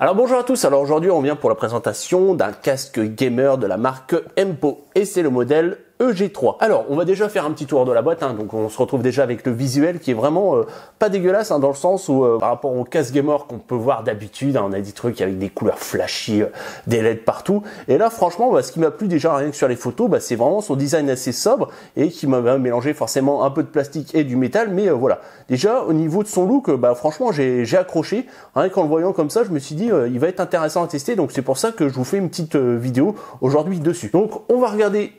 Alors bonjour à tous, alors aujourd'hui on vient pour la présentation d'un casque gamer de la marque Empo et c'est le modèle EG3. Alors on va déjà faire un petit tour de la boîte, donc on se retrouve déjà avec le visuel qui est vraiment pas dégueulasse dans le sens où par rapport au casque gamer qu'on peut voir d'habitude, on a des trucs avec des couleurs flashy, des LED partout, et là franchement ce qui m'a plu déjà rien que sur les photos, c'est vraiment son design assez sobre et qui m'a mélangé forcément un peu de plastique et du métal, mais voilà, déjà au niveau de son look, franchement j'ai accroché, rien qu'en le voyant comme ça je me suis dit il va être intéressant à tester, donc c'est pour ça que je vous fais une petite vidéo aujourd'hui dessus. Donc on va regarder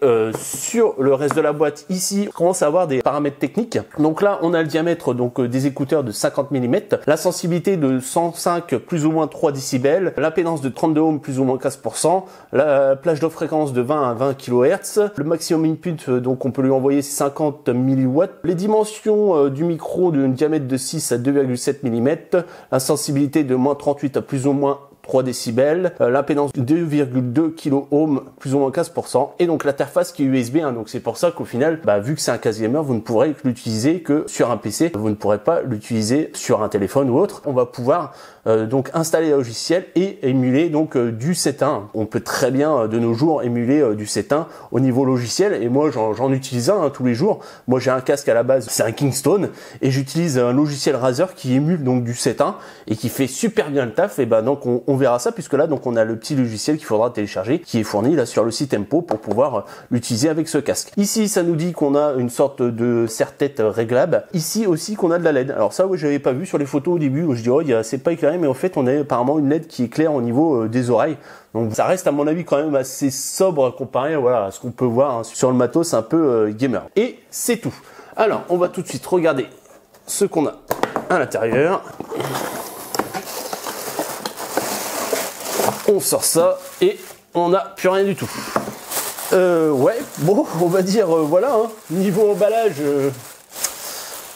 sur le reste de la boîte. Ici on commence à avoir des paramètres techniques, donc là on a le diamètre des écouteurs de 50 mm, la sensibilité de 105 plus ou moins 3 décibels, l'impédance de 32 ohms plus ou moins 15%, la plage de fréquence de 20 à 20 kHz, le maximum input donc on peut lui envoyer 50 mW, les dimensions du micro d'un diamètre de 6 à 2,7 mm, la sensibilité de moins 38 à plus ou moins 3 décibels, l'impédance de 2,2 kΩ plus ou moins 15%, et donc l'interface qui est USB 1, donc c'est pour ça qu'au final, vu que c'est un casque gamer, vous ne pourrez l'utiliser que sur un PC, vous ne pourrez pas l'utiliser sur un téléphone ou autre. On va pouvoir donc installer le logiciel et émuler donc du 7.1. On peut très bien de nos jours émuler du 7.1 au niveau logiciel, et moi j'en utilise un tous les jours. Moi j'ai un casque à la base, c'est un Kingston, et j'utilise un logiciel Razer qui émule donc du 7.1 et qui fait super bien le taf. Et donc on verra ça, puisque là donc on a le petit logiciel qu'il faudra télécharger qui est fourni là sur le site Empo pour pouvoir l'utiliser avec ce casque. Ici ça nous dit qu'on a une sorte de serre-tête réglable. Ici aussi qu'on a de la LED. Alors ça j'avais pas vu sur les photos au début où je dis c'est pas éclairé, mais en fait on a apparemment une LED qui éclaire au niveau des oreilles. Donc ça reste à mon avis quand même assez sobre comparé à ce qu'on peut voir sur le matos un peu gamer. Et c'est tout. Alors on va tout de suite regarder ce qu'on a à l'intérieur. On sort ça et on n'a plus rien du tout. Ouais, bon, on va dire voilà, niveau emballage,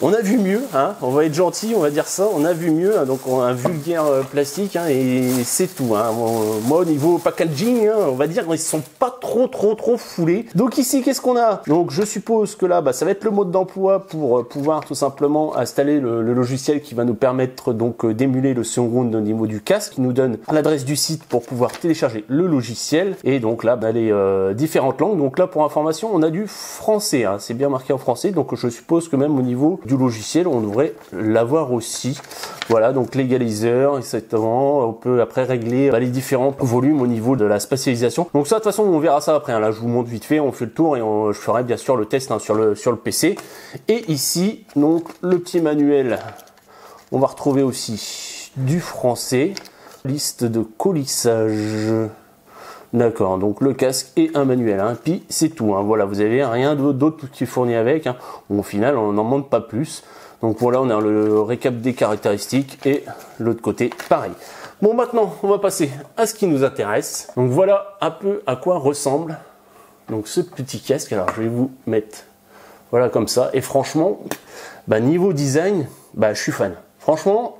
on a vu mieux, on va être gentil, on va dire ça, on a vu mieux, donc on a un vulgaire plastique, et c'est tout. Moi au niveau packaging, on va dire ils sont pas trop foulés. Donc ici qu'est-ce qu'on a? Donc je suppose que là ça va être le mode d'emploi pour pouvoir tout simplement installer le logiciel qui va nous permettre donc d'émuler le Sound au niveau du casque, qui nous donne l'adresse du site pour pouvoir télécharger le logiciel, et donc là les différentes langues. Donc là pour information on a du français, c'est bien marqué en français, donc je suppose que même au niveau du logiciel on devrait l'avoir aussi. Voilà, donc l'égaliseur exactement, on peut après régler les différents volumes au niveau de la spatialisation. Donc ça de toute façon on verra ça après, là je vous montre vite fait, on fait le tour et je ferai bien sûr le test sur le PC. Et ici donc le petit manuel, on va retrouver aussi du français, liste de colissage. D'accord, donc le casque et un manuel, puis c'est tout, voilà, vous avez rien d'autre qui est fourni avec, Au final on n'en demande pas plus. Donc voilà, on a le récap des caractéristiques et l'autre côté pareil. Bon, maintenant on va passer à ce qui nous intéresse. Donc voilà un peu à quoi ressemble donc ce petit casque. Alors je vais vous mettre voilà comme ça, et franchement niveau design, je suis fan. Franchement,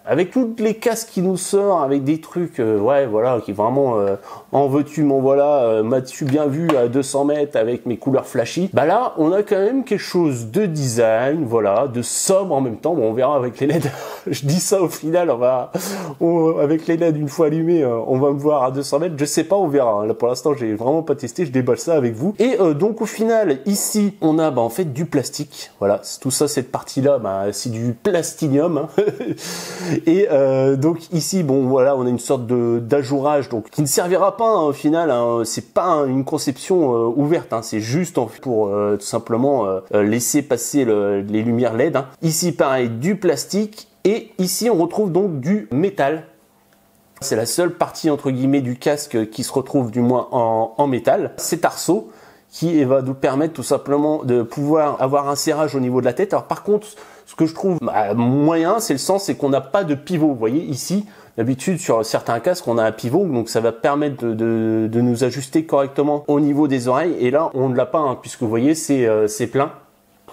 avec toutes les casques qui nous sortent, avec des trucs, qui vraiment en veux-tu, m'en voilà, m'as-tu bien vu à 200 mètres avec mes couleurs flashy. Là, on a quand même quelque chose de design, de sobre en même temps. Bon, on verra avec les LED. Je dis ça au final, avec les LED une fois allumés, on va me voir à 200 mètres. Je sais pas, on verra. Là, pour l'instant, j'ai vraiment pas testé. Je déballe ça avec vous. Et donc au final, ici, on a en fait du plastique. Voilà, tout ça, cette partie-là, c'est du plastinium. Et donc ici, on a une sorte d'ajourage donc qui ne servira pas au final. C'est pas une conception ouverte. C'est juste pour tout simplement laisser passer les lumières LED. Ici, pareil, du plastique. Et ici, on retrouve donc du métal. C'est la seule partie entre guillemets du casque qui se retrouve du moins en métal. Cet arceau qui va nous permettre tout simplement de pouvoir avoir un serrage au niveau de la tête. Alors par contre, ce que je trouve moyen, c'est le sens, c'est qu'on n'a pas de pivot. Vous voyez ici, d'habitude sur certains casques, on a un pivot, donc ça va permettre de nous ajuster correctement au niveau des oreilles. Et là, on ne l'a pas, puisque vous voyez, c'est plein.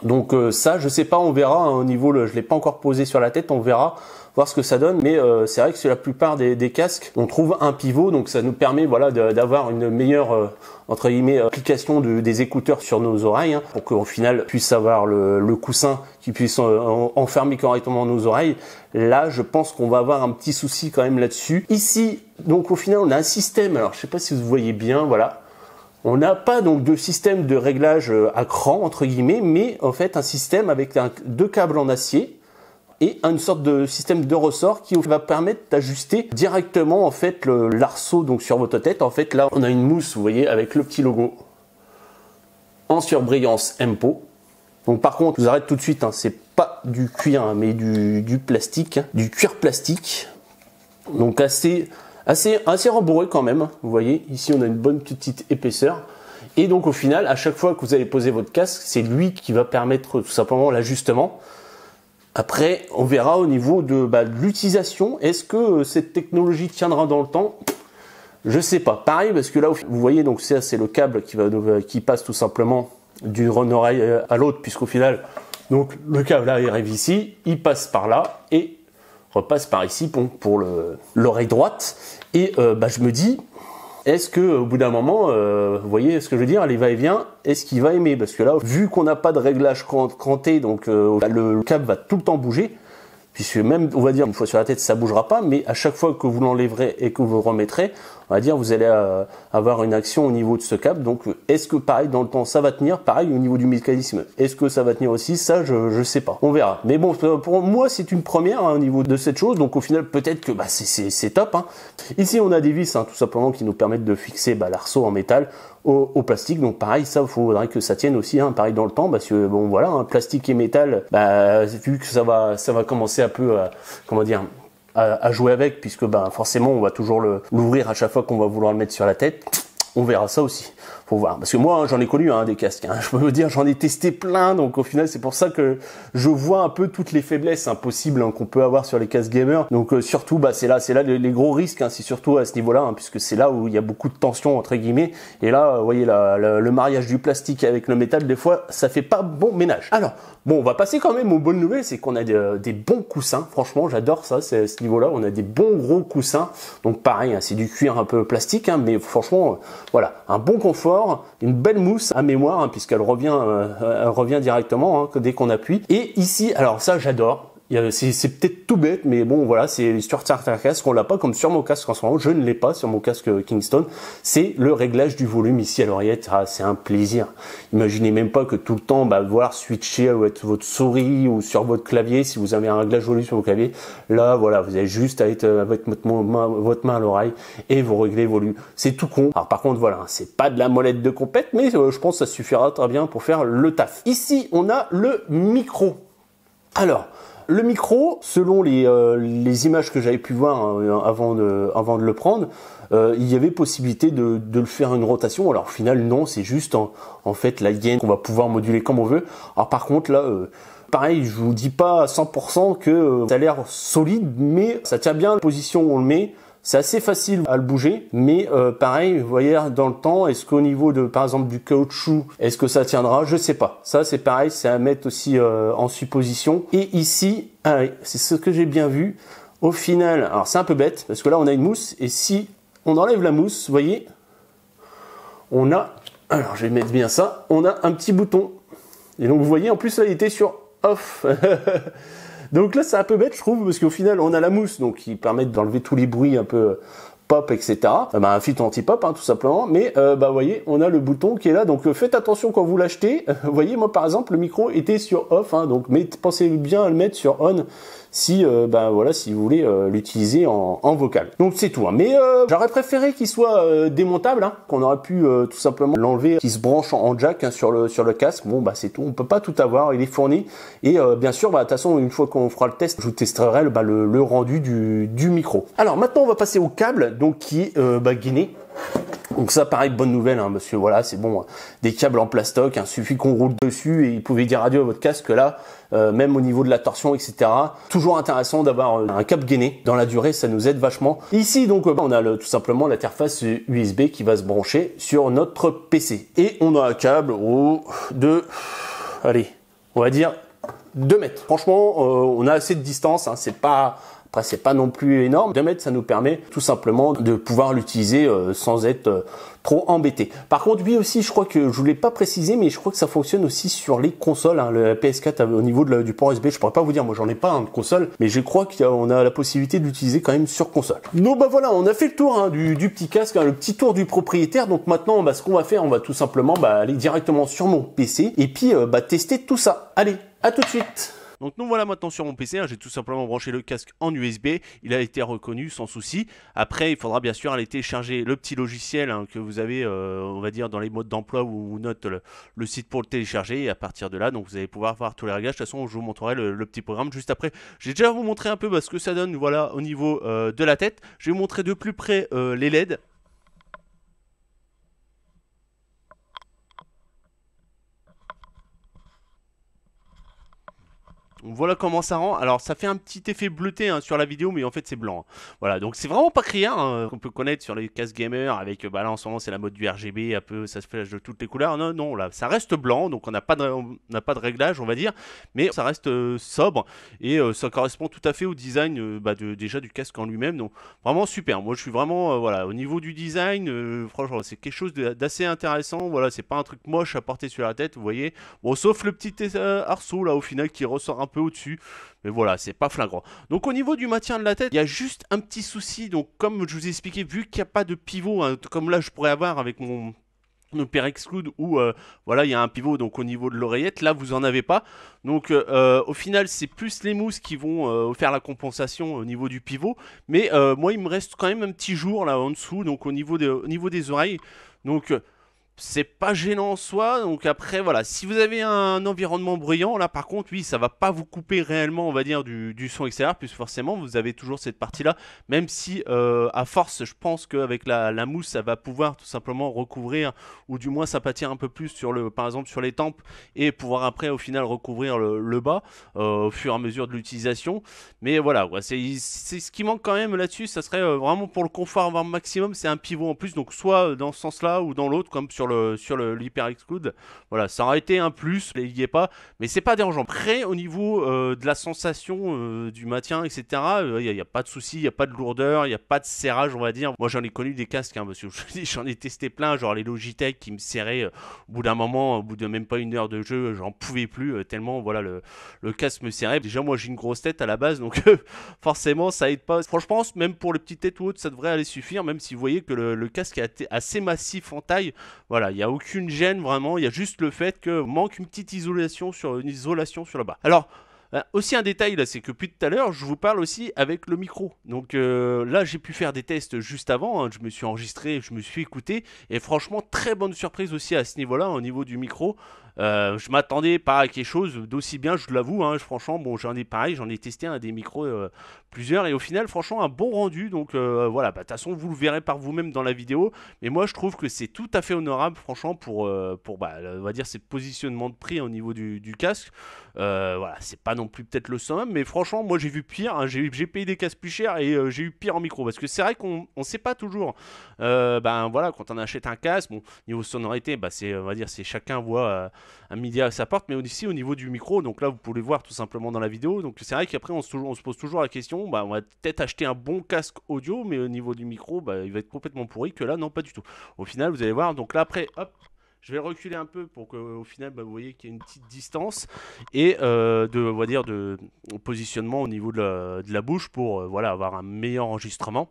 Donc ça, je sais pas, on verra hein, au niveau, je l'ai pas encore posé sur la tête, on verra, voir ce que ça donne. Mais c'est vrai que sur la plupart des casques, on trouve un pivot, donc ça nous permet voilà d'avoir une meilleure entre guillemets application des écouteurs sur nos oreilles, hein, pour qu'au final puisse avoir le coussin qui puisse enfermer correctement nos oreilles. Là, je pense qu'on va avoir un petit souci quand même là-dessus. Ici, donc au final, on a un système. Alors, je sais pas si vous voyez bien, voilà. On n'a pas donc de système de réglage à cran entre guillemets, mais en fait un système avec deux câbles en acier et une sorte de système de ressort qui va permettre d'ajuster directement en fait l'arceau donc sur votre tête. En fait là on a une mousse, vous voyez, avec le petit logo en surbrillance Empo. Donc par contre, je vous arrête tout de suite, hein, c'est pas du cuir hein, mais du plastique, hein, du cuir plastique. Donc assez rembourré quand même, vous voyez, ici on a une bonne petite épaisseur, et donc au final, à chaque fois que vous allez poser votre casque, c'est lui qui va permettre tout simplement l'ajustement. Après, on verra au niveau de l'utilisation, est-ce que cette technologie tiendra dans le temps? Je sais pas, pareil, parce que là, vous voyez, donc c'est le câble qui passe tout simplement d'une oreille à l'autre, puisqu'au final, donc le câble arrive ici, il passe par là, et repasse par ici pour l'oreille droite. Et je me dis, est-ce que au bout d'un moment, vous voyez ce que je veux dire, les va-et-vient, est-ce qu'il va aimer? Parce que là, vu qu'on n'a pas de réglage cranté, donc le câble va tout le temps bouger, puisque même, on va dire, une fois sur la tête, ça bougera pas, mais à chaque fois que vous l'enlèverez et que vous remettrez, on va dire, vous allez avoir une action au niveau de ce câble. Donc, est-ce que pareil, dans le temps, ça va tenir? Pareil, au niveau du mécanisme, est-ce que ça va tenir aussi? Ça, je sais pas. On verra. Mais bon, pour moi, c'est une première hein, au niveau de cette chose. Donc, au final, peut-être que c'est top. Hein. Ici, on a des vis, hein, tout simplement, qui nous permettent de fixer l'arceau en métal au plastique. Donc, pareil, ça, il faudrait que ça tienne aussi, hein, pareil, dans le temps, parce que, bon, voilà, hein, plastique et métal, vu que ça va commencer un peu, comment dire, à jouer avec, puisque forcément on va toujours l'ouvrir à chaque fois qu'on va vouloir le mettre sur la tête. On verra ça aussi, faut voir. Parce que moi, hein, j'en ai connu des casques. Hein. Je peux vous dire, j'en ai testé plein. Donc au final, c'est pour ça que je vois un peu toutes les faiblesses possibles hein, qu'on peut avoir sur les casques gamers. Donc surtout, c'est là les gros risques. Hein, c'est surtout à ce niveau-là, hein, puisque c'est là où il y a beaucoup de tension entre guillemets. Et là, vous voyez, le mariage du plastique avec le métal, des fois, ça fait pas bon ménage. Alors, bon, on va passer quand même aux bonnes nouvelles, c'est qu'on a des bons coussins. Franchement, j'adore ça, c'est à ce niveau-là. On a des bons gros coussins. Donc pareil, hein, c'est du cuir un peu plastique, hein, mais franchement, voilà, un bon confort, une belle mousse à mémoire, hein, puisqu'elle revient directement hein, dès qu'on appuie. Et ici, alors ça, j'adore. C'est peut-être tout bête, mais bon, voilà, c'est sur certains casques, on l'a pas comme sur mon casque en ce moment. Je ne l'ai pas sur mon casque Kingston. C'est le réglage du volume ici à l'oreillette. Ah, c'est un plaisir. Imaginez même pas que tout le temps, devoir switcher avec votre souris ou sur votre clavier, si vous avez un réglage volume sur vos claviers. Là, voilà, vous avez juste à être avec votre main à l'oreille et vous réglez volume. C'est tout con. Alors par contre, voilà, c'est pas de la molette de compète, mais je pense que ça suffira très bien pour faire le taf. Ici, on a le micro. Alors, le micro, selon les images que j'avais pu voir hein, avant de le prendre, il y avait possibilité de le faire une rotation. Alors au final, non, c'est juste en fait la gaine qu'on va pouvoir moduler comme on veut. Alors par contre, là, pareil, je vous dis pas à 100% que ça a l'air solide, mais ça tient bien la position où on le met. C'est assez facile à le bouger, mais pareil, vous voyez, dans le temps, est-ce qu'au niveau de, par exemple, du caoutchouc, est-ce que ça tiendra? Je sais pas. Ça, c'est pareil, c'est à mettre aussi en supposition. Et ici, c'est ce que j'ai bien vu. Au final, alors c'est un peu bête, parce que là, on a une mousse, et si on enlève la mousse, vous voyez, on a, alors je vais mettre bien ça, on a un petit bouton. Et donc, vous voyez, en plus, là, il était sur off. Donc là, c'est un peu bête, je trouve, parce qu'au final, on a la mousse, donc qui permet d'enlever tous les bruits un peu pop, etc. Un filtre anti-pop, hein, tout simplement. Mais vous voyez, on a le bouton qui est là. Donc faites attention quand vous l'achetez. Vous voyez, moi par exemple, le micro était sur off, hein, donc pensez bien à le mettre sur on si voilà, si vous voulez l'utiliser en vocal. Donc c'est tout. Hein. Mais j'aurais préféré qu'il soit démontable, hein, qu'on aurait pu tout simplement l'enlever, qui se branche en jack hein, sur le casque. Bon c'est tout. On peut pas tout avoir. Il est fourni. Et bien sûr, de toute façon, une fois qu'on fera le test, je vous testerai le rendu du micro. Alors maintenant, on va passer au câble, donc qui est gainé. Donc ça, pareil, bonne nouvelle, hein, parce que voilà, c'est bon, des câbles en plastoc, il suffit qu'on roule dessus et vous pouvez dire adieu à votre casque là, même au niveau de la torsion, etc. Toujours intéressant d'avoir un câble gainé. Dans la durée, ça nous aide vachement. Ici, donc, on a tout simplement l'interface USB qui va se brancher sur notre PC. Et on a un câble de, allez, on va dire 2 mètres. Franchement, on a assez de distance, hein, c'est pas non plus énorme. 2 mètres, ça nous permet tout simplement de pouvoir l'utiliser sans être trop embêté. Par contre, lui aussi, je crois que je voulais pas préciser, mais je crois que ça fonctionne aussi sur les consoles. Hein. Le PS4 au niveau du port USB, je pourrais pas vous dire, moi j'en ai pas de console, mais je crois qu'on a la possibilité de l'utiliser quand même sur console. Donc bah voilà, on a fait le tour hein, du petit casque, hein, le petit tour du propriétaire. Donc maintenant, bah, ce qu'on va faire, on va tout simplement aller directement sur mon PC et puis tester tout ça. Allez, à tout de suite. Donc nous voilà maintenant sur mon PC, hein, j'ai tout simplement branché le casque en USB, il a été reconnu sans souci. Après il faudra bien sûr aller télécharger le petit logiciel hein, que vous avez on va dire dans les modes d'emploi où on note le site pour le télécharger. Et à partir de là donc vous allez pouvoir voir tous les réglages. De toute façon je vous montrerai le petit programme juste après. J'ai déjà vous montré un peu ce que ça donne voilà, au niveau de la tête. Je vais vous montrer de plus près les LED. Voilà comment ça rend. Alors ça fait un petit effet bleuté hein, sur la vidéo, mais en fait c'est blanc. Voilà, donc c'est vraiment pas criard hein, qu'on peut connaître sur les casques gamer avec là en ce moment c'est la mode du RGB, un peu ça se flash de toutes les couleurs. Non, non, là ça reste blanc, donc on n'a pas de réglage on va dire, mais ça reste sobre et ça correspond tout à fait au design déjà du casque en lui-même. Donc vraiment super. Moi je suis vraiment voilà au niveau du design, franchement c'est quelque chose d'assez intéressant. Voilà, c'est pas un truc moche à porter sur la tête, vous voyez. Bon, sauf le petit arceau là au final qui ressort un peu au-dessus, mais voilà, c'est pas flagrant. Donc au niveau du maintien de la tête, il y a juste un petit souci. Donc comme je vous ai expliqué, vu qu'il n'y a pas de pivot, hein, comme là je pourrais avoir avec mon Hyper Exclude où voilà il y a un pivot donc au niveau de l'oreillette, là vous en avez pas. Donc au final c'est plus les mousses qui vont faire la compensation au niveau du pivot, mais moi il me reste quand même un petit jour là en dessous, donc au niveau des oreilles. Donc c'est pas gênant en soi. Donc après voilà, si vous avez un environnement bruyant, là par contre oui ça va pas vous couper réellement on va dire du son extérieur, puisque forcément vous avez toujours cette partie là, même si à force je pense qu'avec la mousse ça va pouvoir tout simplement recouvrir, ou du moins s'aplatir un peu plus sur par exemple sur les tempes, et pouvoir après au final recouvrir le bas au fur et à mesure de l'utilisation. Mais voilà, c'est ce qui manque quand même là-dessus, ça serait vraiment pour le confort avoir maximum, c'est un pivot en plus, donc soit dans ce sens là ou dans l'autre comme sur l'Hyper Exclude. Voilà, ça aurait été un plus, il n'y est pas, mais c'est pas dérangeant. Après, au niveau de la sensation du maintien, etc., il n'y a pas de souci, il n'y a pas de lourdeur, il n'y a pas de serrage, on va dire. Moi, j'en ai connu des casques, hein, parce que j'en ai testé plein, genre les Logitech qui me serraient au bout d'un moment, au bout de même pas une heure de jeu, j'en pouvais plus, tellement voilà, le casque me serrait. Déjà, moi, j'ai une grosse tête à la base, donc forcément, ça aide pas. Franchement, même pour les petites têtes ou autres, ça devrait aller suffire, même si vous voyez que le casque est assez massif en taille. Voilà, il n'y a aucune gêne vraiment, il y a juste le fait que manque une petite isolation sur le bas. Alors, aussi un détail là, c'est que depuis tout à l'heure, je vous parle aussi avec le micro. Donc là, j'ai pu faire des tests juste avant, hein, je me suis enregistré, je me suis écouté, et franchement, très bonne surprise aussi à ce niveau-là, au niveau du micro. Je m'attendais pas à quelque chose d'aussi bien, je l'avoue, hein, franchement, bon, j'en ai testé des micros, plusieurs, et au final, franchement, un bon rendu, donc voilà, de toute façon, vous le verrez par vous-même dans la vidéo, mais moi, je trouve que c'est tout à fait honorable, franchement, pour on va dire, ces positionnements de prix au niveau du casque. Voilà, c'est pas non plus peut-être le summum, mais franchement, moi, j'ai vu pire, hein, j'ai payé des casques plus chers, et j'ai eu pire en micro, parce que c'est vrai qu'on sait pas toujours, voilà, quand on achète un casque, bon, niveau sonorité, on va dire, c'est chacun voit un midi à sa porte, mais aussi au niveau du micro. Donc là, vous pouvez le voir tout simplement dans la vidéo. Donc c'est vrai qu'après, on se pose toujours la question, on va peut-être acheter un bon casque audio, mais au niveau du micro, il va être complètement pourri, que là, non, pas du tout. Au final, vous allez voir, donc là, après, hop, je vais reculer un peu pour qu'au final, vous voyez qu'il y a une petite distance et on va dire, de positionnement au niveau de la bouche pour voilà, avoir un meilleur enregistrement.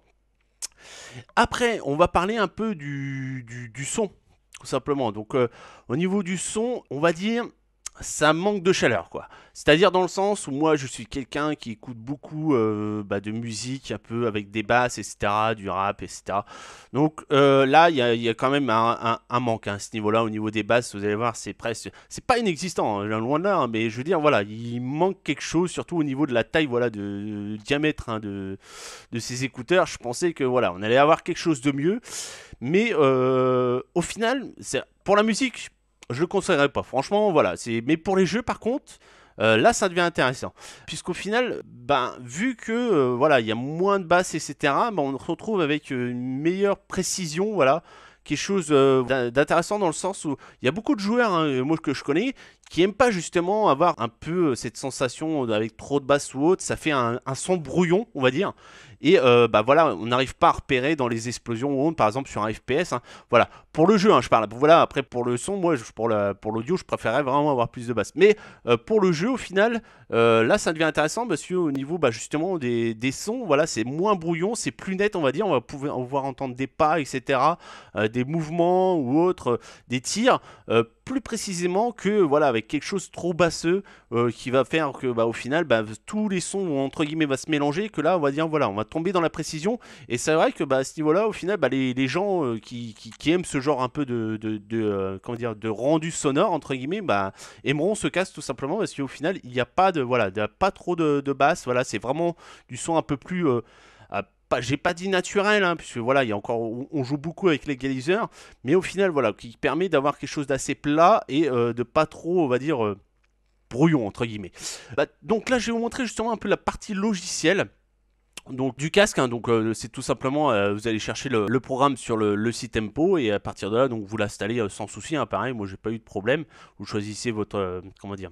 Après, on va parler un peu du son, tout simplement. Donc, au niveau du son, on va dire, ça manque de chaleur, quoi. C'est-à-dire dans le sens où moi, je suis quelqu'un qui écoute beaucoup de musique, un peu avec des basses, etc., du rap, etc. Donc là, il y a quand même un manque hein, à ce niveau-là. Au niveau des basses, vous allez voir, c'est pas inexistant, hein, loin de là, hein, mais je veux dire, voilà, il manque quelque chose, surtout au niveau de la taille, voilà, de diamètre hein, de ces écouteurs. Je pensais que voilà, on allait avoir quelque chose de mieux, mais au final, pour la musique, je le conseillerais pas. Franchement, voilà, mais pour les jeux, par contre. Là ça devient intéressant puisqu'au final vu que voilà il y a moins de basses etc on se retrouve avec une meilleure précision, voilà, quelque chose d'intéressant dans le sens où il y a beaucoup de joueurs hein, moi que je connais qui aiment pas justement avoir un peu cette sensation avec trop de basses ou autre, ça fait un son brouillon, on va dire. Et bah voilà, on n'arrive pas à repérer dans les explosions ou autre, par exemple sur un FPS. Hein. Voilà, pour le jeu, hein, je parle. Voilà, après pour le son, moi, pour l'audio, je préférais vraiment avoir plus de basses. Mais pour le jeu, au final, là, ça devient intéressant parce qu'au niveau, bah, justement, des sons, voilà, c'est moins brouillon, c'est plus net, on va dire. On va pouvoir entendre des pas, etc., des mouvements ou autres, des tirs. Plus précisément que voilà avec quelque chose trop basseux qui va faire que bah, au final bah, tous les sons vont, entre guillemets va se mélanger, que là on va dire voilà on va tomber dans la précision. Et c'est vrai que bah, à ce niveau là au final bah, les gens qui aiment ce genre un peu comment dire de rendu sonore entre guillemets bah, aimeront ce casque tout simplement parce qu'au final il n'y a pas de voilà pas trop de basse, voilà c'est vraiment du son un peu plus j'ai pas dit naturel, hein, puisque voilà, il y a encore, on joue beaucoup avec l'égaliseur, mais au final, voilà, qui permet d'avoir quelque chose d'assez plat et de pas trop, on va dire, brouillon entre guillemets. Bah, donc là, je vais vous montrer justement un peu la partie logicielle. Donc du casque, hein, donc c'est tout simplement, vous allez chercher le programme sur le site Empo et à partir de là, donc vous l'installez sans souci. Hein, pareil, moi j'ai pas eu de problème. Vous choisissez votre, comment dire,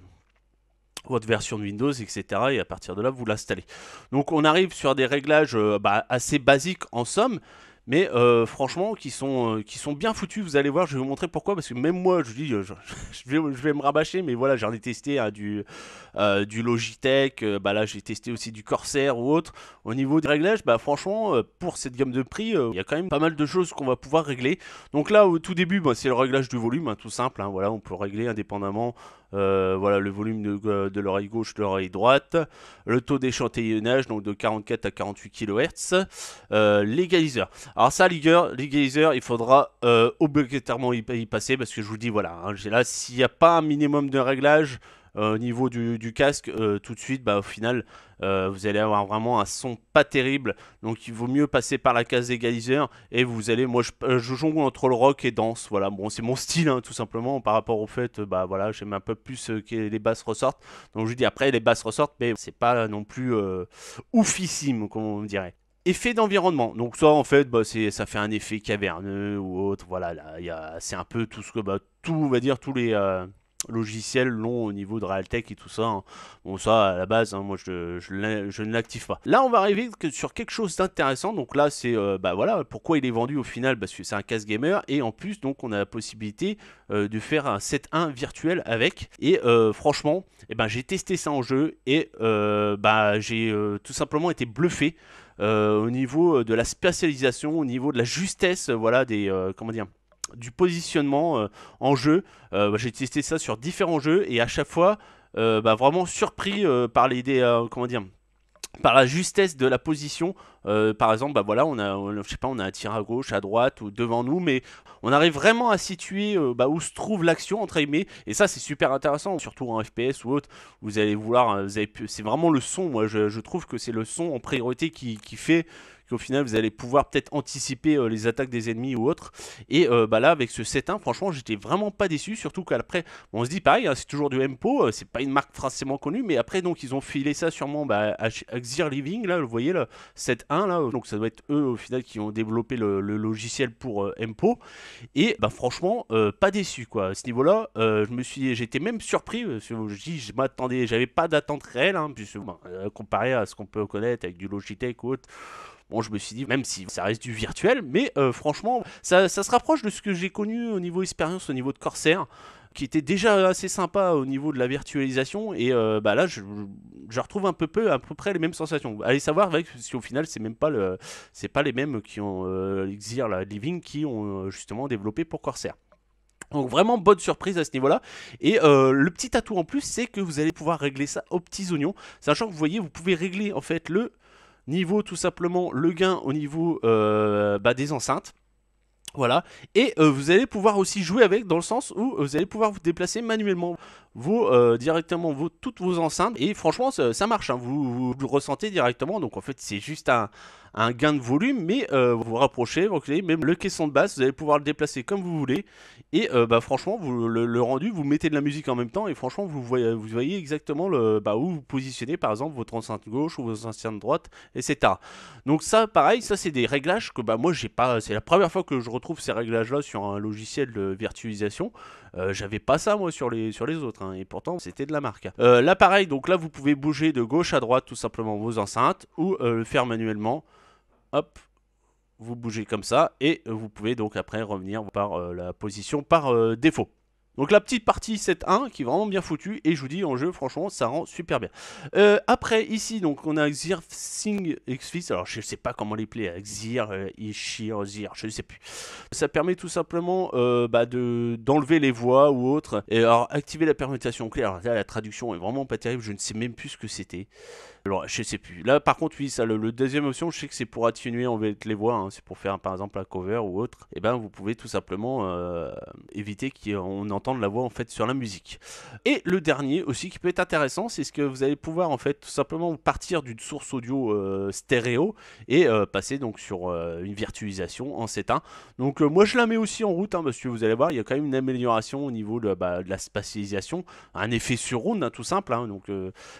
votre version de Windows, etc. Et à partir de là, vous l'installez. Donc on arrive sur des réglages bah, assez basiques en somme, mais franchement qui sont bien foutus. Vous allez voir, je vais vous montrer pourquoi, parce que même moi, je dis, je vais me rabâcher, mais voilà, j'en ai testé hein, du Logitech, bah là j'ai testé aussi du Corsair ou autre. Au niveau des réglages, bah franchement, pour cette gamme de prix, il y a quand même pas mal de choses qu'on va pouvoir régler. Donc là, au tout début, bah, c'est le réglage du volume, hein, tout simple. Hein, voilà, on peut régler indépendamment. Voilà le volume de l'oreille gauche, de l'oreille droite, le taux d'échantillonnage donc de 44 à 48 kHz, l'égaliseur. Alors ça, l'égaliseur, il faudra obligatoirement y passer parce que je vous dis voilà, hein, là s'il n'y a pas un minimum de réglage au niveau du casque, tout de suite, bah, au final, vous allez avoir vraiment un son pas terrible. Donc il vaut mieux passer par la case égaliseur et vous allez, moi je jongle entre le rock et danse. Voilà, bon c'est mon style hein, tout simplement par rapport au fait, bah voilà, j'aime un peu plus que les basses ressortent. Donc je dis après les basses ressortent, mais c'est pas non plus oufissime comme on dirait. Effet d'environnement, donc ça en fait bah, ça fait un effet caverneux ou autre, voilà, là c'est un peu tout ce que, bah, tout on va dire, tous les logiciels longs au niveau de Realtek et tout ça, hein. Bon ça à la base, hein, moi je ne l'active pas. Là on va arriver sur quelque chose d'intéressant, donc là c'est, bah voilà, pourquoi il est vendu au final, parce que c'est un casque gamer, et en plus donc on a la possibilité de faire un 7.1 virtuel avec, et franchement, eh ben, j'ai testé ça en jeu, et bah, j'ai tout simplement été bluffé. Au niveau de la spatialisation, au niveau de la justesse, voilà, comment dire, du positionnement en jeu. Bah, j'ai testé ça sur différents jeux et à chaque fois, bah, vraiment surpris par comment dire, par la justesse de la position. Par exemple, bah voilà, je sais pas, on a un tir à gauche, à droite ou devant nous, mais on arrive vraiment à situer bah, où se trouve l'action entre guillemets. Et ça, c'est super intéressant, surtout en FPS ou autre. Vous allez vouloir, c'est vraiment le son. Moi, je trouve que c'est le son en priorité qui fait qu'au final vous allez pouvoir peut-être anticiper les attaques des ennemis ou autres. Et bah là avec ce 7.1 franchement j'étais vraiment pas déçu, surtout qu'après on se dit pareil hein, c'est toujours du Empo, c'est pas une marque forcément connue, mais après donc ils ont filé ça sûrement bah, à Xir Living là, vous voyez le 7.1 là, donc ça doit être eux au final qui ont développé le logiciel pour Empo. Et bah franchement pas déçu quoi à ce niveau là. J'étais même surpris parce que je m'attendais, j'avais pas d'attente réelle hein, puisque comparé à ce qu'on peut connaître avec du Logitech ou autre. Bon, je me suis dit, même si ça reste du virtuel, mais franchement, ça se rapproche de ce que j'ai connu au niveau expérience, au niveau de Corsair, qui était déjà assez sympa au niveau de la virtualisation. Et bah là, je retrouve à peu près les mêmes sensations. Allez savoir, si au final, c'est pas les mêmes qui ont Xir Living qui ont justement développé pour Corsair. Donc vraiment bonne surprise à ce niveau là. Et le petit atout en plus c'est que vous allez pouvoir régler ça aux petits oignons. Sachant que vous voyez vous pouvez régler en fait le niveau tout simplement, le gain au niveau bah, des enceintes. Voilà, et vous allez pouvoir aussi jouer avec dans le sens où vous allez pouvoir vous déplacer manuellement directement toutes vos enceintes, et franchement ça marche hein. Vous le ressentez directement, donc en fait c'est juste un gain de volume, mais vous vous rapprochez, vous avez même le caisson de basse, vous allez pouvoir le déplacer comme vous voulez, et bah, franchement le rendu, vous mettez de la musique en même temps, et franchement vous voyez exactement bah, où vous positionnez par exemple votre enceinte gauche ou votre enceinte droite, etc. Donc ça pareil, ça c'est des réglages que bah, moi j'ai pas, c'est la première fois que je retrouve ces réglages là sur un logiciel de virtualisation. J'avais pas ça moi sur les autres, hein, et pourtant c'était de la marque. Là pareil, donc là vous pouvez bouger de gauche à droite tout simplement vos enceintes ou le faire manuellement. Hop, vous bougez comme ça et vous pouvez donc après revenir par la position par défaut. Donc la petite partie 7.1 qui est vraiment bien foutue et je vous dis en jeu franchement ça rend super bien. Après ici donc on a Xir Sing Xfix, alors je sais pas comment les player, Xir, Ishir, Zir, je ne sais plus. Ça permet tout simplement d'enlever les voix ou autre. Et alors activer la permutation clé, alors là la traduction est vraiment pas terrible, je ne sais même plus ce que c'était. Alors, je sais plus. Là, par contre, oui, ça, le deuxième option, je sais que c'est pour atténuer en fait les voix. Hein, c'est pour faire, par exemple, un cover ou autre. Et ben, vous pouvez tout simplement éviter qu'on entende la voix en fait sur la musique. Et le dernier aussi qui peut être intéressant, c'est ce que vous allez pouvoir en fait tout simplement partir d'une source audio stéréo et passer donc sur une virtualisation en 7.1. Donc, moi, je la mets aussi en route parce que vous allez voir, il y a quand même une amélioration au niveau de la spatialisation, un effet sur round, tout simple, donc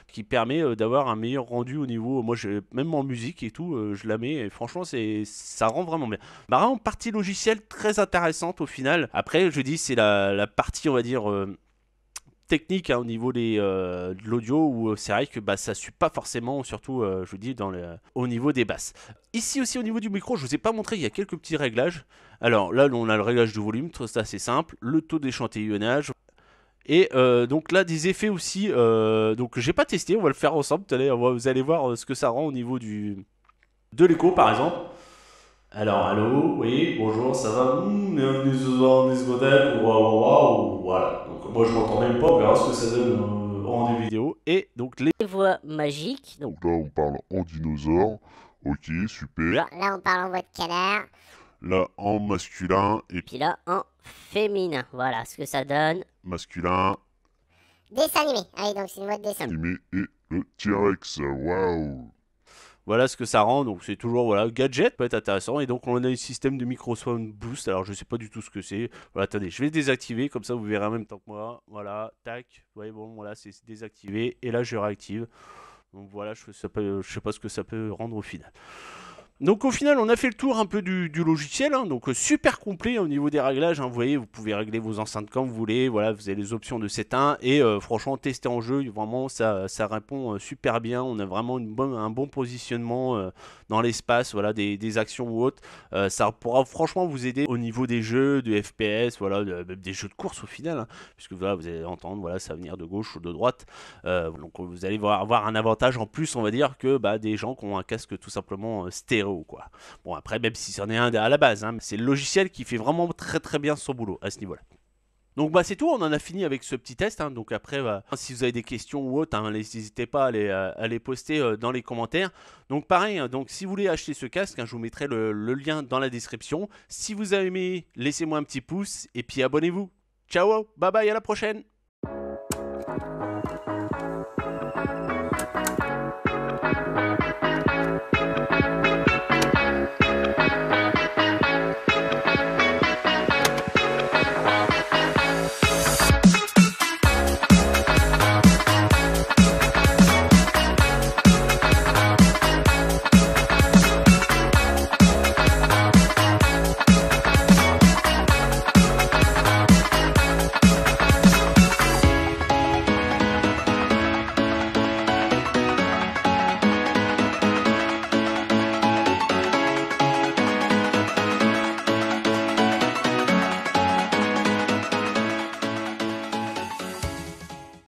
qui permet d'avoir un meilleur rendu au niveau, moi même en musique et tout, je la mets et franchement ça rend vraiment bien. Bah vraiment partie logicielle très intéressante au final. Après je dis c'est la partie on va dire technique au niveau de l'audio où c'est vrai que ça suit pas forcément, surtout je vous dis au niveau des basses. Ici aussi au niveau du micro, je vous ai pas montré, il y a quelques petits réglages. Alors là on a le réglage de volume, c'est assez simple, le taux d'échantillonnage. Et donc là des effets aussi donc j'ai pas testé, on va le faire ensemble, vous allez voir ce que ça rend au niveau de l'écho par exemple. Alors allô, oui, bonjour, ça va, bienvenue dans une discothèque, waouh waouh, voilà, donc moi je m'entends même pas, on verra ce que ça donne en vidéo. Et donc les voix magique. Donc là, on parle en dinosaure. Ok, super. Là, on parle en voix de canard. Là, en masculin et Puis là, en féminin. Voilà ce que ça donne. masculin, Dessin animé. Allez, donc c'est une voix de dessin. animé et le T-Rex. Waouh! voilà ce que ça rend, donc c'est toujours voilà gadget, peut être intéressant. Et donc on a un système de microphone boost, alors je sais pas du tout ce que c'est. Voilà, attendez, je vais le désactiver, comme ça vous verrez en même temps que moi. Voilà, tac, vous voyez, bon voilà, c'est désactivé, et là je réactive. Donc voilà, je sais pas ce que ça peut rendre au final. Donc au final on a fait le tour un peu du logiciel, donc super complet au niveau des réglages, vous voyez, vous pouvez régler vos enceintes comme vous voulez, voilà, vous avez les options de 7.1 et franchement tester en jeu, vraiment ça répond super bien, on a vraiment un bon positionnement dans l'espace, voilà, des actions ou autres, ça pourra franchement vous aider au niveau des jeux, de FPS, voilà, même des jeux de course au final, puisque voilà, vous allez entendre, voilà, ça va venir de gauche ou de droite, donc vous allez avoir un avantage en plus, on va dire, que des gens qui ont un casque tout simplement stéréo. Quoi. Bon après même si c'en est un à la base, c'est le logiciel qui fait vraiment très très bien son boulot à ce niveau là. Donc c'est tout, on en a fini avec ce petit test, donc après si vous avez des questions ou autres, n'hésitez pas à les poster dans les commentaires. Donc pareil, donc si vous voulez acheter ce casque, je vous mettrai le lien dans la description. Si vous avez aimé, laissez-moi un petit pouce et puis abonnez-vous. Ciao, bye bye, à la prochaine.